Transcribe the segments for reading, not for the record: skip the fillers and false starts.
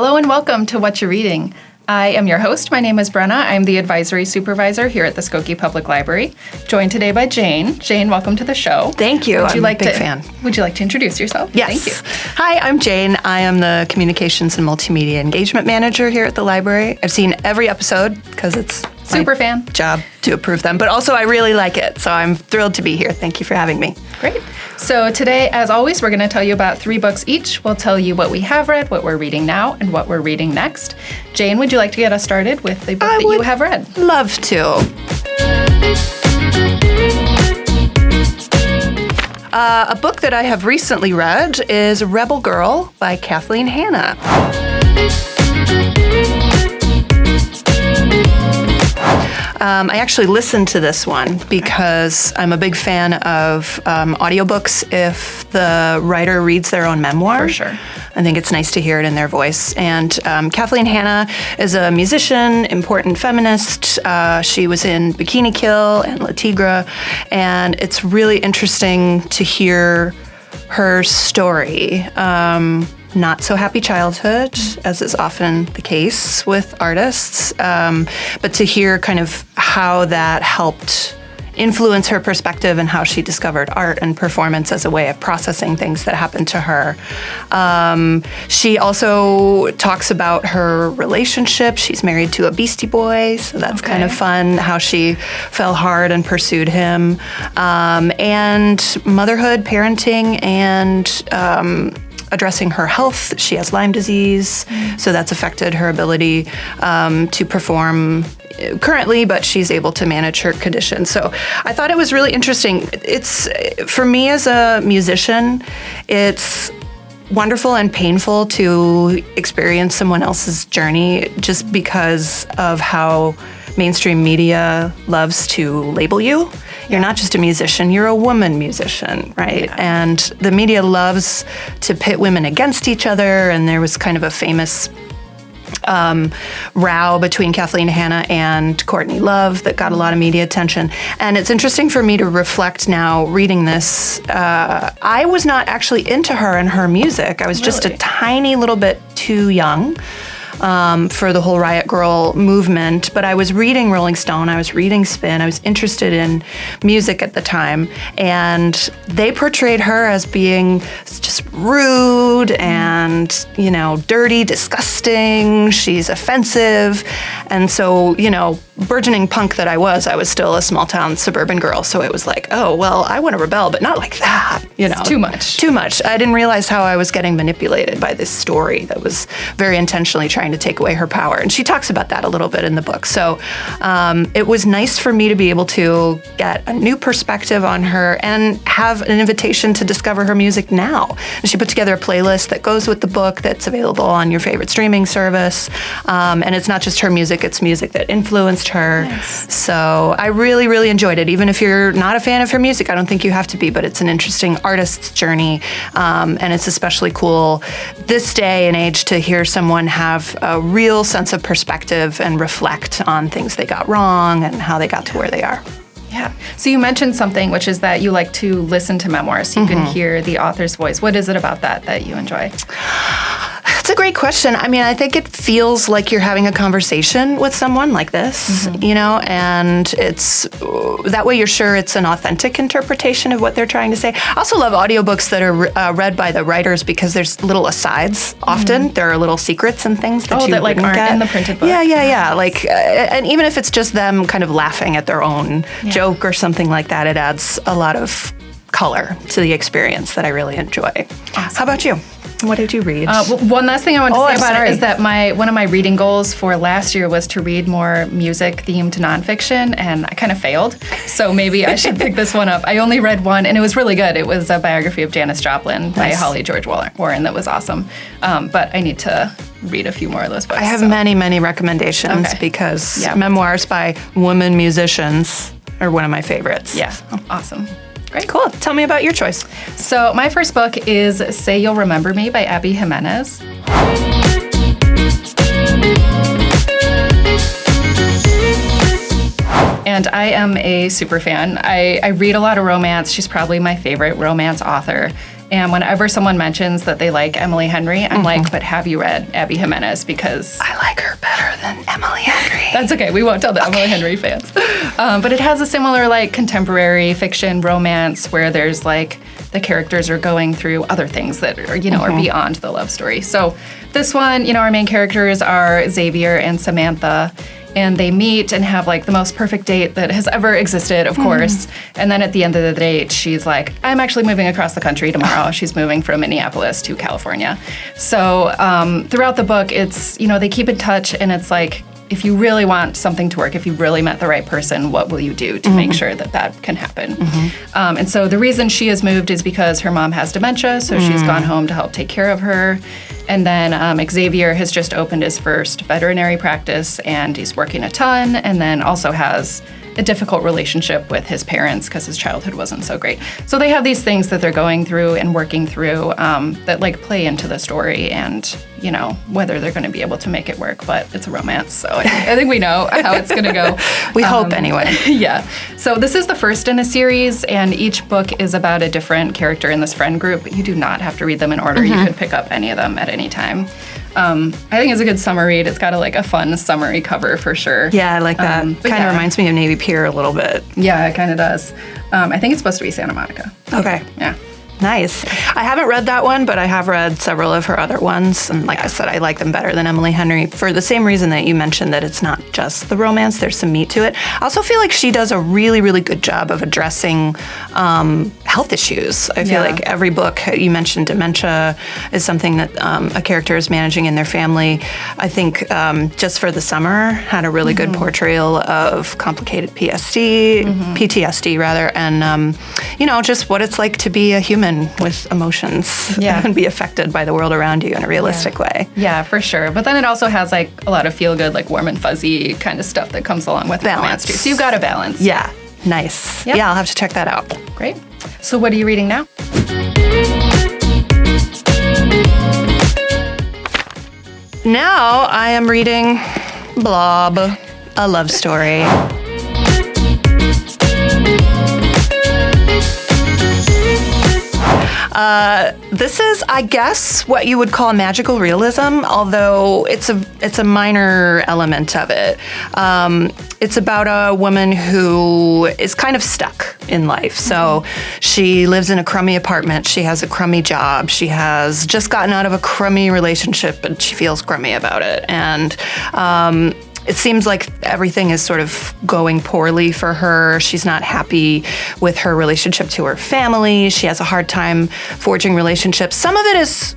Hello and welcome to Whatcha Reading. I am your host. My name is Brenna. I'm the advisory supervisor here at the Skokie Public Library, joined today by Jane. Jane, welcome to the show. Thank you. I'm a big fan. Would you like to introduce yourself? Yes. Thank you. Hi, I'm Jane. I am the Communications and Multimedia Engagement Manager here at the library. I've seen every episode because it's Super fan. Job to approve them, but also I really like it, so I'm thrilled to be here. Thank you for having me. Great. So today, as always, we're going to tell you about 3 books each. We'll tell you what we have read, what we're reading now, and what we're reading next. Jane, would you like to get us started with the book that you have read? Love to. A book that I have recently read is Rebel Girl by Kathleen Hanna. I actually listened to this one because I'm a big fan of audiobooks if the writer reads their own memoir. For sure. I think it's nice to hear it in their voice. And Kathleen Hanna is a musician, important feminist. She was in Bikini Kill and La Tigre, and it's really interesting to hear her story. Not so happy childhood, as is often the case with artists, but to hear kind of how that helped influence her perspective and how she discovered art and performance as a way of processing things that happened to her. She also talks about her relationship. She's married to a Beastie Boy, so that's kind of fun, how she fell hard and pursued him. And motherhood, parenting, and addressing her health. She has Lyme disease, so that's affected her ability to perform currently, but she's able to manage her condition. So I thought it was really interesting. It's, for me as a musician, it's wonderful and painful to experience someone else's journey just because of how mainstream media loves to label you. You're not just a musician, you're a woman musician, right? Yeah. And the media loves to pit women against each other, and there was kind of a famous row between Kathleen Hanna and Courtney Love that got a lot of media attention. And it's interesting for me to reflect now, reading this. I was not actually into her and her music. I was just a tiny little bit too young for the whole Riot Grrrl movement, but I was reading Rolling Stone, I was reading Spin, I was interested in music at the time, and they portrayed her as being just rude and, you know, dirty, disgusting, she's offensive, and so, you know, burgeoning punk that I was still a small-town suburban girl, so it was like, oh, well, I want to rebel, but not like that, you know. It's too much. Too much. I didn't realize how I was getting manipulated by this story that was very intentionally trying to take away her power. And she talks about that a little bit in the book. So it was nice for me to be able to get a new perspective on her and have an invitation to discover her music now. And she put together a playlist that goes with the book that's available on your favorite streaming service. And it's not just her music, it's music that influenced her. Nice. So I really, really enjoyed it. Even if you're not a fan of her music, I don't think you have to be, but it's an interesting artist's journey. And it's especially cool this day and age to hear someone have a real sense of perspective and reflect on things they got wrong and how they got to where they are. Yeah. So you mentioned something, which is that you like to listen to memoirs. You can hear the author's voice. What is it about that you enjoy? That's a great question. I mean, I think it feels like you're having a conversation with someone like this, you know, and it's that way you're sure it's an authentic interpretation of what they're trying to say. I also love audiobooks that are read by the writers because there's little asides often. There are little secrets and things that you that like aren't get in the printed book. Yeah. Like, and even if it's just them kind of laughing at their own joke or something like that, it adds a lot of color to the experience that I really enjoy. Awesome. How about you? What did you read? One last thing I want to say about sorry. it is that one of my reading goals for last year was to read more music-themed nonfiction, and I kind of failed. So maybe I should pick this one up. I only read one, and it was really good. It was a biography of Janis Joplin by Holly George Warren that was awesome. But I need to read a few more of those books. I have many, many recommendations because memoirs by women musicians are one of my favorites. Yeah, awesome. Great. Cool. Tell me about your choice. So my first book is Say You'll Remember Me by Abby Jimenez. And I am a super fan. I read a lot of romance. She's probably my favorite romance author. And whenever someone mentions that they like Emily Henry, I'm like, but have you read Abby Jimenez? Because I like her better than Emily Henry. That's okay. We won't tell the Emily Henry fans. But it has a similar like contemporary fiction romance where there's like the characters are going through other things that are, are beyond the love story. So this one, our main characters are Xavier and Samantha. And they meet and have like the most perfect date that has ever existed, of course. And then at the end of the date, she's like, I'm actually moving across the country tomorrow. She's moving from Minneapolis to California. So throughout the book, it's, they keep in touch and it's like, if you really want something to work, if you really met the right person, what will you do to make sure that that can happen? And so the reason she has moved is because her mom has dementia, so she's gone home to help take care of her. And then Xavier has just opened his first veterinary practice, and he's working a ton, and then also has a difficult relationship with his parents because his childhood wasn't so great. So they have these things that they're going through and working through that like play into the story and, whether they're going to be able to make it work. But it's a romance, so I think we know how it's going to go. We hope anyway. Yeah. So this is the first in a series, and each book is about a different character in this friend group. You do not have to read them in order. You could pick up any of them at any time. I think it's a good summer read. It's got a fun summery cover for sure. Yeah, I like that. Kind of reminds me of Navy Pier a little bit. Yeah, it kind of does. I think it's supposed to be Santa Monica. Okay. Yeah. Nice. I haven't read that one, but I have read several of her other ones. And like I said, I like them better than Emily Henry for the same reason that you mentioned that it's not just the romance. There's some meat to it. I also feel like she does a really, really good job of addressing health issues. I feel like every book, you mentioned dementia is something that a character is managing in their family. I think Just for the Summer had a really good portrayal of complicated PTSD rather, and just what it's like to be a human with emotions and be affected by the world around you in a realistic way. Yeah, for sure. But then it also has a lot of feel good, warm and fuzzy kind of stuff that comes along with romance too. So you've got a balance. Yeah, nice. Yep. Yeah, I'll have to check that out. Great. So what are you reading now? Now I am reading Blob, a love story. This is, I guess, what you would call magical realism, although it's a minor element of it. It's about a woman who is kind of stuck in life. So she lives in a crummy apartment. She has a crummy job. She has just gotten out of a crummy relationship, and she feels crummy about it. And it seems like everything is sort of going poorly for her. She's not happy with her relationship to her family. She has a hard time forging relationships. Some of it is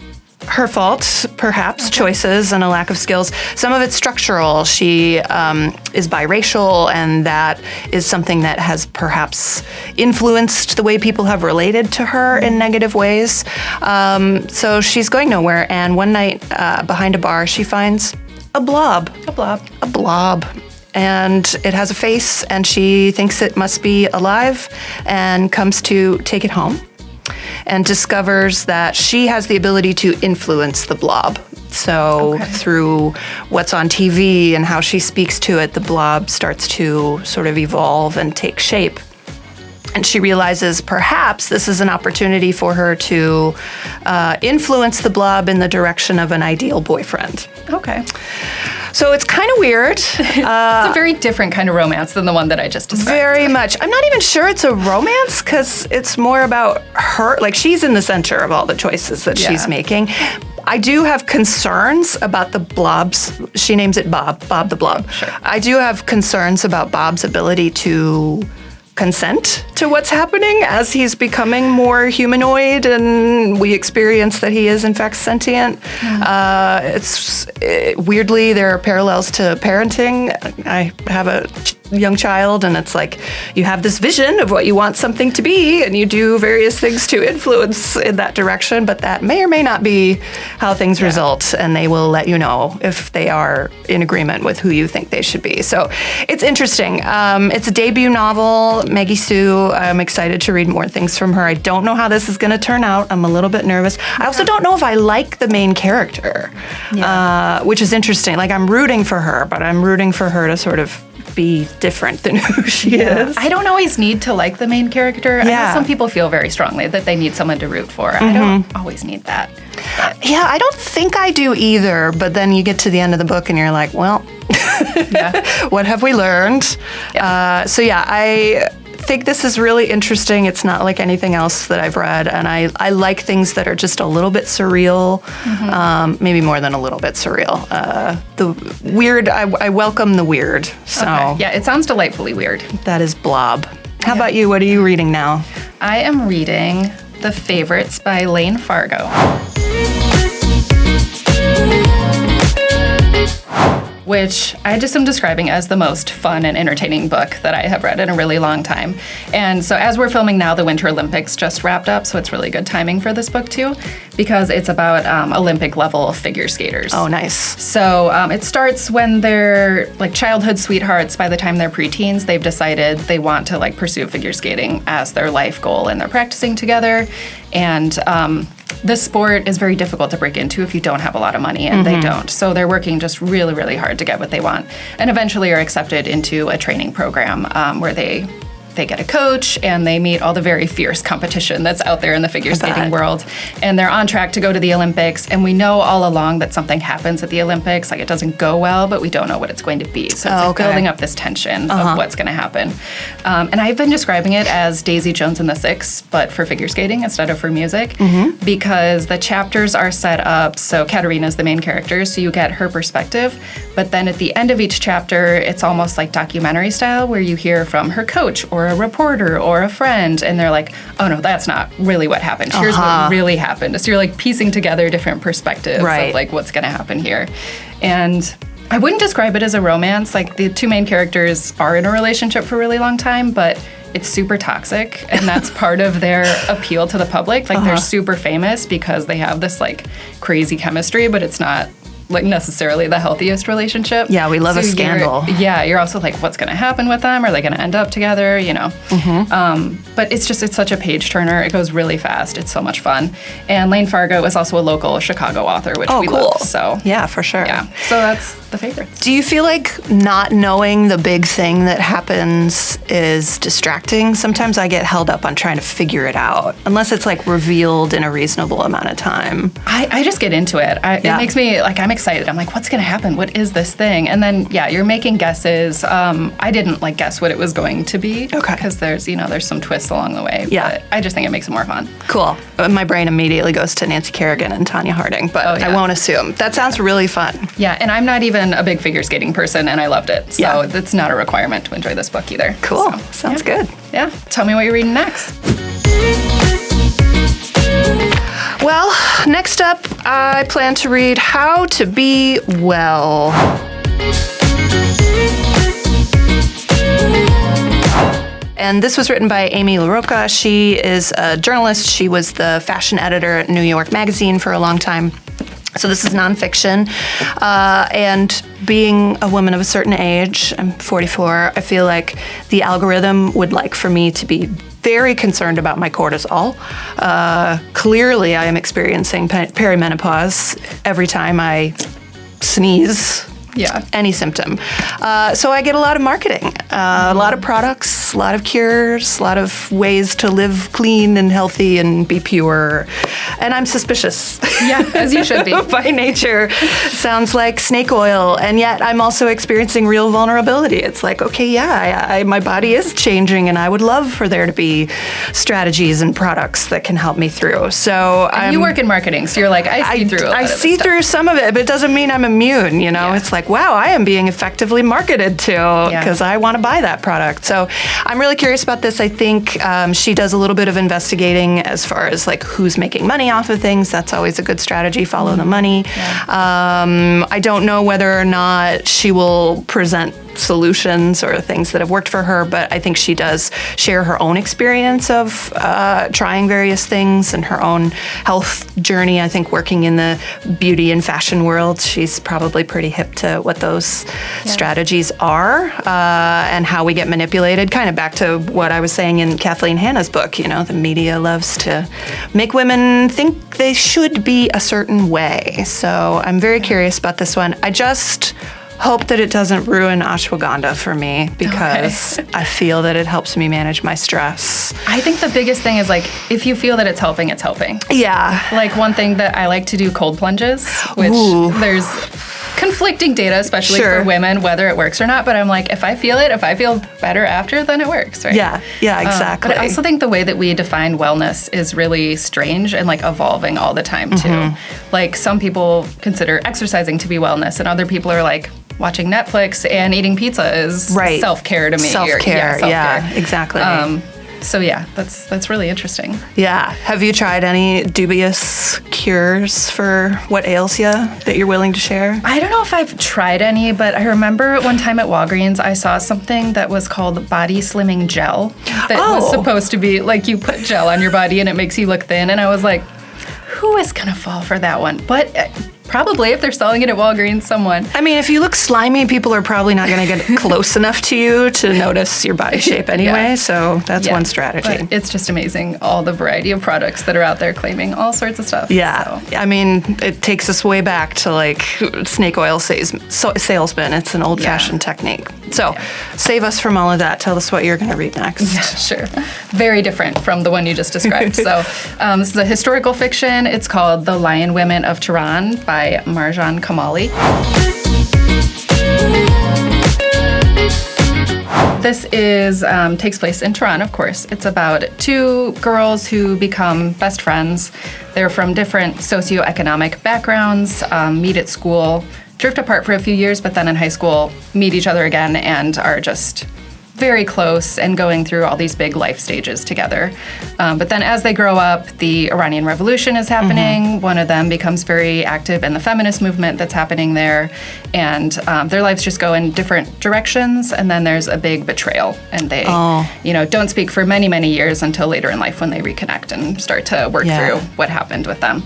her fault, perhaps, choices and a lack of skills. Some of it's structural. She is biracial, and that is something that has perhaps influenced the way people have related to her in negative ways. So she's going nowhere, and one night behind a bar, she finds a blob. A blob. A blob. And it has a face, and she thinks it must be alive and comes to take it home and discovers that she has the ability to influence the blob. So through what's on TV and how she speaks to it, the blob starts to sort of evolve and take shape. And she realizes perhaps this is an opportunity for her to influence the blob in the direction of an ideal boyfriend. Okay. So it's kind of weird. It's a very different kind of romance than the one that I just described. Very much. I'm not even sure it's a romance because it's more about her. Like, she's in the center of all the choices that she's making. I do have concerns about the blob's, she names it Bob the Blob. Sure. I do have concerns about Bob's ability to consent to what's happening as he's becoming more humanoid and we experience that he is in fact sentient. Weirdly, there are parallels to parenting. I have a young child, and it's like you have this vision of what you want something to be, and you do various things to influence in that direction, but that may or may not be how things result, and they will let you know if they are in agreement with who you think they should be. So it's interesting. It's a debut novel, Maggie Su. I'm excited to read more things from her. I don't know how this is going to turn out. I'm a little bit nervous. I also don't know if I like the main character, which is interesting. Like, I'm rooting for her, but I'm rooting for her to sort of be different than who she is. I don't always need to like the main character. I know some people feel very strongly that they need someone to root for. I don't always need that. But. Yeah, I don't think I do either, but then you get to the end of the book and you're like, well, what have we learned? Yeah. I think this is really interesting. It's not like anything else that I've read, and I like things that are just a little bit surreal, maybe more than a little bit surreal. The weird, I welcome the weird. So yeah, it sounds delightfully weird. That is Blob. How about you? What are you reading now? I am reading The Favorites by Lynne Fargo. Which I just am describing as the most fun and entertaining book that I have read in a really long time. And so as we're filming now, the Winter Olympics just wrapped up, so it's really good timing for this book too, because it's about Olympic level figure skaters. Oh, nice. So it starts when they're like childhood sweethearts. By the time they're preteens, they've decided they want to like pursue figure skating as their life goal, and they're practicing together. And this sport is very difficult to break into if you don't have a lot of money, and they don't. So they're working just really, really hard to get what they want, and eventually are accepted into a training program where they get a coach and they meet all the very fierce competition that's out there in the figure skating world. And they're on track to go to the Olympics. And we know all along that something happens at the Olympics. Like, it doesn't go well, but we don't know what it's going to be. So it's like building up this tension of what's going to happen. And I've been describing it as Daisy Jones and the Six, but for figure skating instead of for music, because the chapters are set up. So Katerina is the main character, so you get her perspective. But then at the end of each chapter, it's almost like documentary style, where you hear from her coach or a reporter or a friend, and they're like, oh no, that's not really what happened. Here's what really happened. So you're like piecing together different perspectives of like what's going to happen here. And I wouldn't describe it as a romance. Like, the two main characters are in a relationship for a really long time, but it's super toxic, and that's part of their appeal to the public. Like, they're super famous because they have this like crazy chemistry, but it's not like necessarily the healthiest relationship. Yeah, we love a scandal. You're also like, what's going to happen with them? Are they going to end up together? You know. But it's such a page turner. It goes really fast. It's so much fun. And Lynne Fargo is also a local Chicago author, which we love. So yeah, for sure. Yeah. So that's The Favorites. Do you feel like not knowing the big thing that happens is distracting? Sometimes I get held up on trying to figure it out, unless it's like revealed in a reasonable amount of time. I just get into it. It makes me like, I'm excited. I'm like, what's going to happen? What is this thing? And then, you're making guesses. I didn't like guess what it was going to be. Okay. Because there's some twists along the way. Yeah. But I just think it makes it more fun. Cool. My brain immediately goes to Nancy Kerrigan and Tanya Harding, but I won't assume. That sounds really fun. Yeah, and I'm not even a big figure skating person, and I loved it. So it's not a requirement to enjoy this book either. Cool. So, sounds good. Yeah. Tell me what you're reading next. Well, next up, I plan to read How to Be Well. And this was written by Amy Larocca. She is a journalist. She was the fashion editor at New York Magazine for a long time. So this is nonfiction. And being a woman of a certain age, I'm 44, I feel like the algorithm would like for me to be very concerned about my cortisol. Clearly, I am experiencing perimenopause every time I sneeze. Yeah, any symptom. So I get a lot of marketing, a lot of products, a lot of cures, a lot of ways to live clean and healthy and be pure. And I'm suspicious. Yeah, as you should be. By nature. Sounds like snake oil. And yet I'm also experiencing real vulnerability. It's like, okay, my body is changing, and I would love for there to be strategies and products that can help me through. So you work in marketing, so you're like, I see through I see through some of it, but it doesn't mean I'm immune, It's like, wow, I am being effectively marketed to because I want to buy that product. So I'm really curious about this. I think she does a little bit of investigating as far as like who's making money off of things. That's always a good strategy, follow the money. Yeah. I don't know whether or not she will present solutions or things that have worked for her, but I think she does share her own experience of trying various things and her own health journey. I think working in the beauty and fashion world, she's probably pretty hip to what those strategies are and how we get manipulated. Kind of back to what I was saying in Kathleen Hanna's book, the media loves to make women think they should be a certain way. So I'm very curious about this one. I just hope that it doesn't ruin ashwagandha for me because I feel that it helps me manage my stress. I think the biggest thing is like, if you feel that it's helping, it's helping. Yeah. Like one thing that I like to do cold plunges, which there's conflicting data, especially for women, whether it works or not. But I'm like, if I feel better after, then it works, right? Yeah, exactly. But I also think the way that we define wellness is really strange and like evolving all the time too. Like some people consider exercising to be wellness, and other people are like, watching Netflix and eating pizza is self-care to me. Self-care, yeah, exactly. So yeah, that's really interesting. Yeah. Have you tried any dubious cures for what ails you that you're willing to share? I don't know if I've tried any, but I remember one time at Walgreens, I saw something that was called body slimming gel that was supposed to be like you put gel on your body and it makes you look thin. And I was like, who is going to fall for that one? But probably if they're selling it at Walgreens, someone. I mean, if you look slimy, people are probably not going to get close enough to you to notice your body shape anyway. So that's one strategy. But it's just amazing, all the variety of products that are out there claiming all sorts of stuff. Yeah. So. I mean, it takes us way back to like snake oil salesman. It's an old-fashioned technique. So save us from all of that. Tell us what you're going to read next. Yeah, sure. Very different from the one you just described. So this is a historical fiction. It's called The Lion Women of Tehran by Marjan Kamali. This takes place in Tehran, of course. It's about two girls who become best friends. They're from different socioeconomic backgrounds, meet at school, drift apart for a few years, but then in high school meet each other again and are just very close and going through all these big life stages together. But then as they grow up, the Iranian Revolution is happening. One of them becomes very active in the feminist movement that's happening there. And their lives just go in different directions. And then there's a big betrayal. And they don't speak for many, many years until later in life when they reconnect and start to work through what happened with them.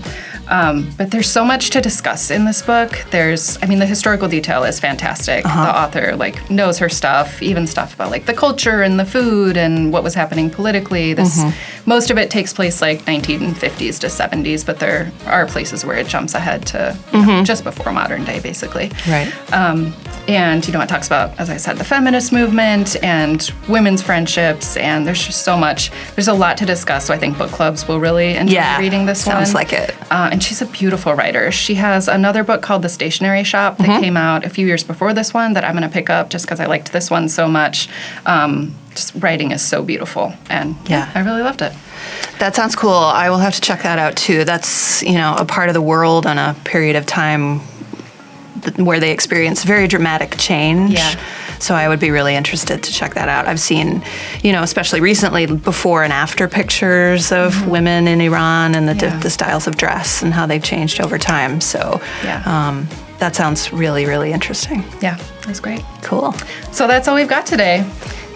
But there's so much to discuss in this book. The historical detail is fantastic. The author knows her stuff, even stuff about the culture and the food and what was happening politically. Most of it takes place 1950s to 70s, but there are places where it jumps ahead to just before modern day, basically. Right. And it talks about, as I said, the feminist movement and women's friendships, and there's just so much. There's a lot to discuss, so I think book clubs will really enjoy reading this one. Sounds like it. And she's a beautiful writer. She has another book called The Stationery Shop that came out a few years before this one that I'm going to pick up just because I liked this one so much. Just writing is so beautiful, and I really loved it. That sounds cool. I will have to check that out too. That's, a part of the world and a period of time where they experience very dramatic change. Yeah. So I would be really interested to check that out. I've seen, especially recently, before and after pictures of women in Iran and the styles of dress and how they've changed over time. So that sounds really, really interesting. Yeah, that's great. Cool. So that's all we've got today.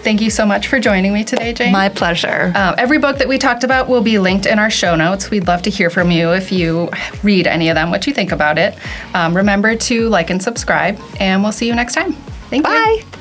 Thank you so much for joining me today, Jane. My pleasure. Every book that we talked about will be linked in our show notes. We'd love to hear from you if you read any of them, what you think about it. Remember to like and subscribe, and we'll see you next time. Thank you. Bye.